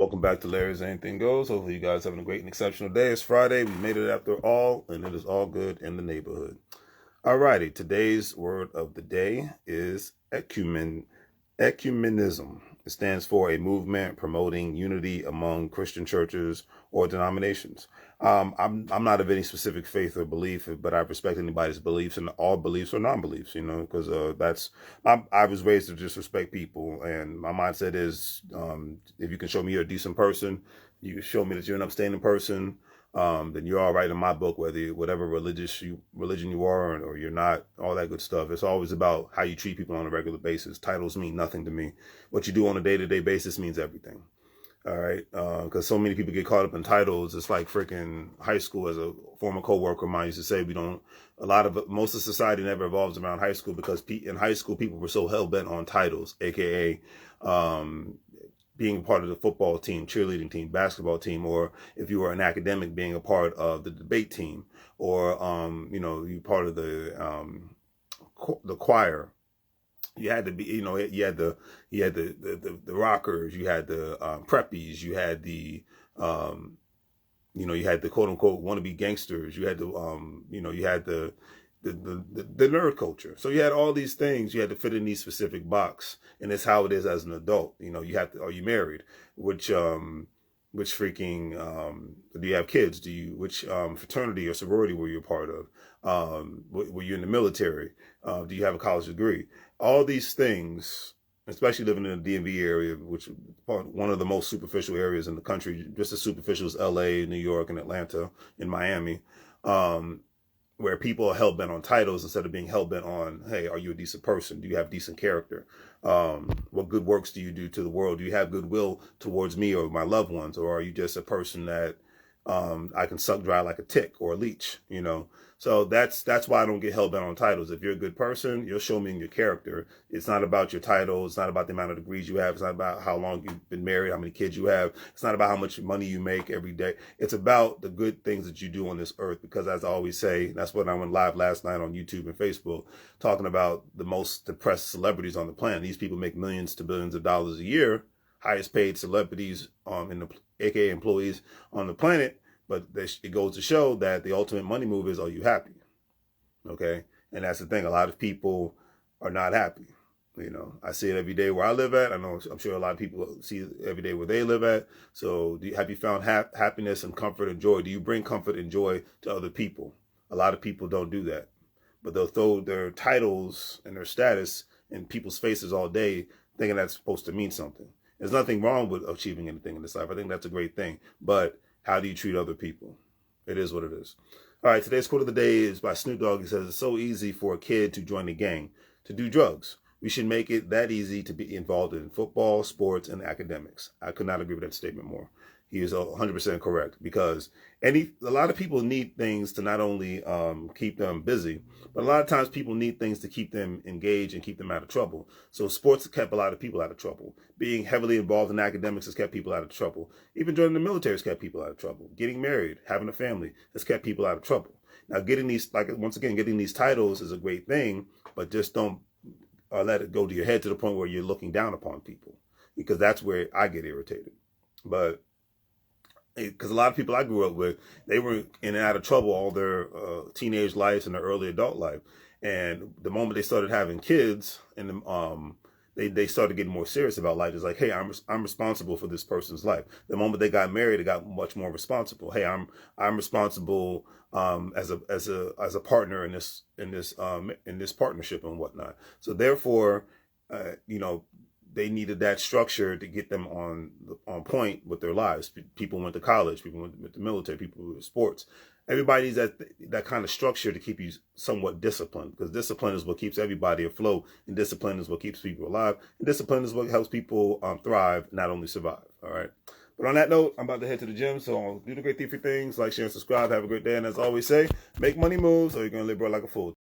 Welcome back to Larry's Anything Goes. Hopefully you guys having a great and exceptional day. It's Friday. We made it after all, and it is all good in the neighborhood. Alrighty, today's word of the day is ecumenism. It stands for a movement promoting unity among Christian churches or denominations. I'm not of any specific faith or belief, but I respect anybody's beliefs, and all beliefs or non-beliefs, because I was raised to just respect people, and my mindset is if you can show me you're a decent person, you show me that you're an upstanding person, then you're all right in my book, whatever religion you are or you're not, all that good stuff. It's always about how you treat people on a regular basis. Titles mean nothing to me. What you do on a day-to-day basis means everything. All right, because so many people get caught up in titles. It's like freaking high school. As a former coworker of mine used to say, most of society never evolves around high school, because in high school people were so hell-bent on titles, aka being part of the football team, cheerleading team, basketball team, or if you were an academic, being a part of the debate team, or you part of the choir. You had to be, you had the rockers, you had the preppies, you had the you had the quote unquote wannabe gangsters, you had the you had the nerd culture. So you had all these things. You had to fit in these specific box, and it's how it is as an adult. You have to. Are you married? Which freaking do you have kids? Which fraternity or sorority were you a part of? Were you in the military? Do you have a college degree? All these things, especially living in the DMV area, which is one of the most superficial areas in the country, just as superficial as LA, New York, and Atlanta, and Miami. Where people are hell-bent on titles instead of being hell-bent on, hey, are you a decent person? Do you have decent character? What good works do you do to the world? Do you have goodwill towards me or my loved ones? Or are you just a person that I can suck dry like a tick or a leech, So that's why I don't get hell-bent on titles. If you're a good person, you'll show me in your character. It's not about your title. It's not about the amount of degrees you have. It's not about how long you've been married, how many kids you have. It's not about how much money you make every day. It's about the good things that you do on this earth. Because as I always say, that's what I went live last night on YouTube and Facebook, talking about the most depressed celebrities on the planet. These people make millions to billions of dollars a year, highest paid celebrities aka employees on the planet. But it goes to show that the ultimate money move is, are you happy? Okay. And that's the thing. A lot of people are not happy. I see it every day where I live at. I'm sure a lot of people see it every day where they live at. So have you found happiness and comfort and joy? Do you bring comfort and joy to other people? A lot of people don't do that, but they'll throw their titles and their status in people's faces all day, thinking that's supposed to mean something. There's nothing wrong with achieving anything in this life. I think that's a great thing. But how do you treat other people? It is what it is. All right, today's quote of the day is by Snoop Dogg. He says, it's so easy for a kid to join a gang, to do drugs. We should make it that easy to be involved in football, sports, and academics. I could not agree with that statement more. He is 100% correct, because a lot of people need things to not only keep them busy, but a lot of times people need things to keep them engaged and keep them out of trouble. So sports have kept a lot of people out of trouble. Being heavily involved in academics has kept people out of trouble. Even joining the military has kept people out of trouble. Getting married, having a family has kept people out of trouble. Now, getting these titles is a great thing, but just don't let it go to your head to the point where you're looking down upon people, because that's where I get irritated. But because a lot of people I grew up with, they were in and out of trouble all their teenage lives and their early adult life. And the moment they started having kids, and they started getting more serious about life. It's like, hey, I'm responsible for this person's life. The moment they got married, they got much more responsible. Hey, I'm responsible as a partner in this partnership and whatnot. So therefore, they needed that structure to get them on point with their lives. People went to college, people went to military, people went to sports. Everybody needs that kind of structure to keep you somewhat disciplined, because discipline is what keeps everybody afloat, and discipline is what keeps people alive, and discipline is what helps people thrive, not only survive. All right. But on that note, I'm about to head to the gym, so I'll do the great three things: like, share, and subscribe. Have a great day, and as I always say, make money moves, or you're gonna live broke like a fool.